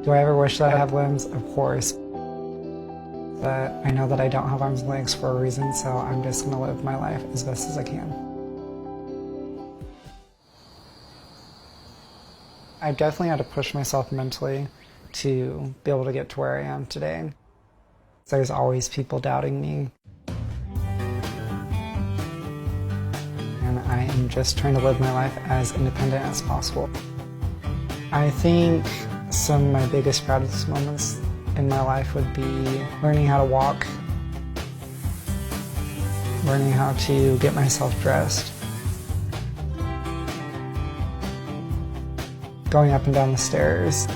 Do I ever wish that I have limbs? Of course. But I know that I don't have arms and legs for a reason, so I'm just going to live my life as best as I can. I definitely had to push myself mentally to be able to get to where I am today. There's always people doubting me. And I am just trying to live my life as independent as possible. I think some of my biggest proudest moments in my life would be learning how to walk, learning how to get myself dressed, going up and down the stairs,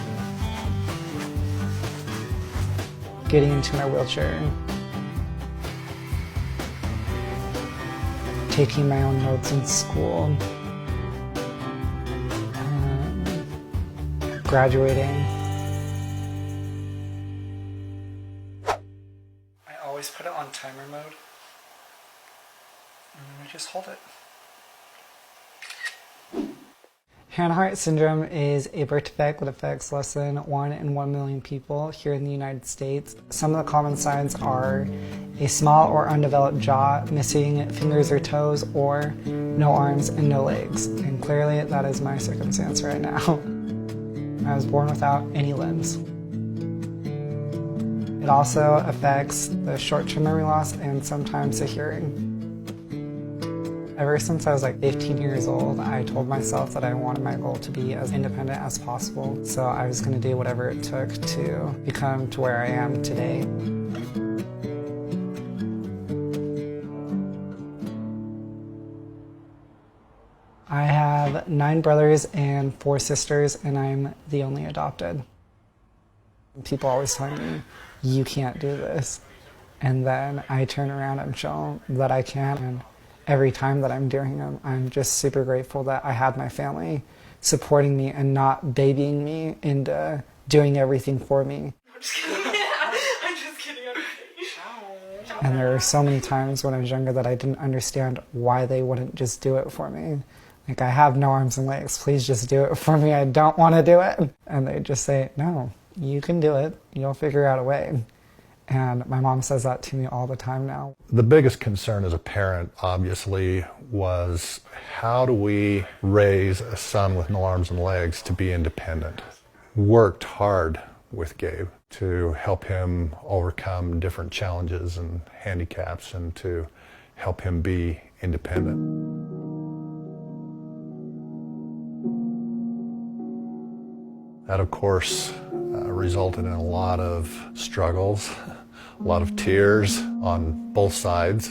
getting into my wheelchair, taking my own notes in school, graduating. I always put it on timer mode, and then I just hold it. Hanhart syndrome is a birth defect that affects less than 1 in 1 million people here in the United States. Some of the common signs are a small or undeveloped jaw, missing fingers or toes, or no arms and no legs. And clearly that is my circumstance right now. I was born without any limbs. It also affects the short-term memory loss and sometimes the hearing. Ever since I was like 15 years old, I told myself that I wanted my goal to be as independent as possible. So I was going to do whatever it took to become to where I am today. I have 9 brothers and 4 sisters, and I'm the only adopted. People always tell me, you can't do this. And then I turn around and show them that I can. And every time that I'm doing them, I'm just super grateful that I had my family supporting me and not babying me into doing everything for me. I'm just kidding. I'm just kidding. And there were so many times when I was younger that I didn't understand why they wouldn't just do it for me. Like, I have no arms and legs, please just do it for me, I don't want to do it. And they'd just say, no, you can do it, you'll figure out a way. And my mom says that to me all the time now. The biggest concern as a parent, obviously, was how do we raise a son with no arms and legs to be independent? Worked hard with Gabe to help him overcome different challenges and handicaps and to help him be independent. That, of course, resulted in a lot of struggles, a lot of tears on both sides.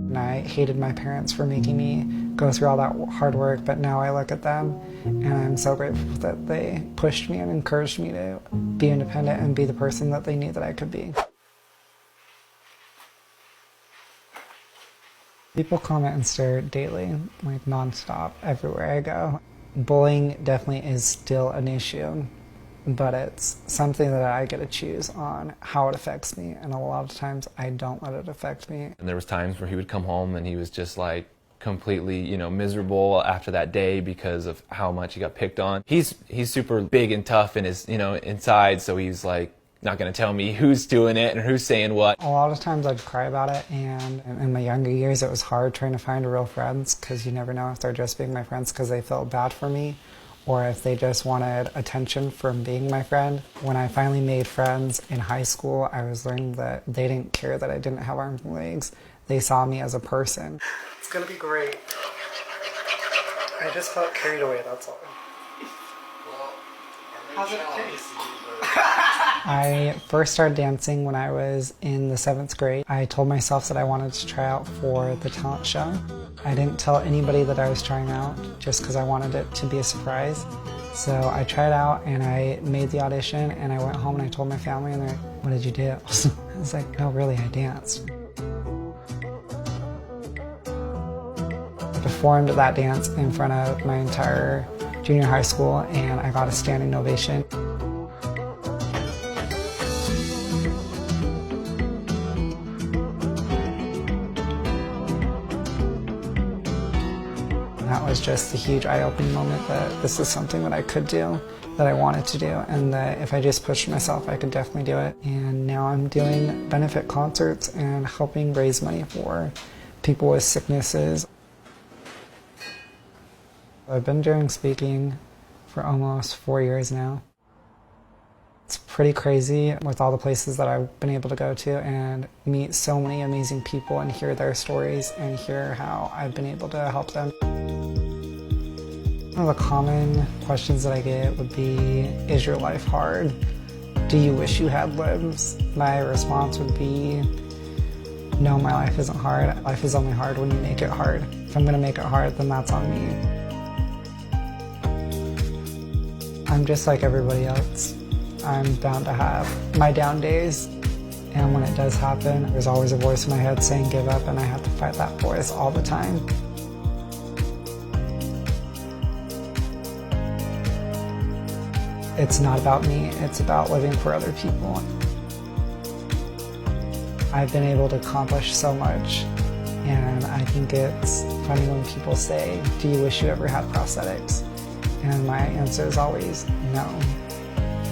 And I hated my parents for making me go through all that hard work, but now I look at them and I'm so grateful that they pushed me and encouraged me to be independent and be the person that they knew that I could be. People comment and stare daily, like nonstop, everywhere I go. Bullying definitely is still an issue, but it's something that I get to choose on how it affects me, and a lot of times I don't let it affect me. And there was times where he would come home and he was just like completely, miserable after that day because of how much he got picked on. He's super big and tough in his, inside, so he's like not going to tell me who's doing it and who's saying what. A lot of times I'd cry about it, and in my younger years it was hard trying to find real friends because you never know if they're just being my friends because they felt bad for me or if they just wanted attention from being my friend. When I finally made friends in high school, I was learning that they didn't care that I didn't have arms and legs. They saw me as a person. It's gonna be great. I just felt carried away, that's all. How's it taste? I first started dancing when I was in the 7th grade. I told myself that I wanted to try out for the talent show. I didn't tell anybody that I was trying out just because I wanted it to be a surprise. So I tried out and I made the audition and I went home and I told my family and they're like, what did you do? I was like, no, really, I danced. I performed that dance in front of my entire junior high school and I got a standing ovation. That was just a huge eye-opening moment that this is something that I could do, that I wanted to do, and that if I just pushed myself, I could definitely do it. And now I'm doing benefit concerts and helping raise money for people with sicknesses. I've been doing speaking for almost 4 years now. It's pretty crazy with all the places that I've been able to go to and meet so many amazing people and hear their stories and hear how I've been able to help them. One of the common questions that I get would be, is your life hard? Do you wish you had limbs? My response would be, no, my life isn't hard. Life is only hard when you make it hard. If I'm gonna make it hard, then that's on me. I'm just like everybody else. I'm bound to have my down days, and when it does happen, there's always a voice in my head saying give up, and I have to fight that voice all the time. It's not about me, it's about living for other people. I've been able to accomplish so much, and I think it's funny when people say, do you wish you ever had prosthetics? And my answer is always no.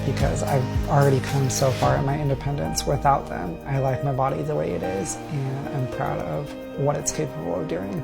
Because I've already come so far in my independence without them. I like my body the way it is, and I'm proud of what it's capable of doing.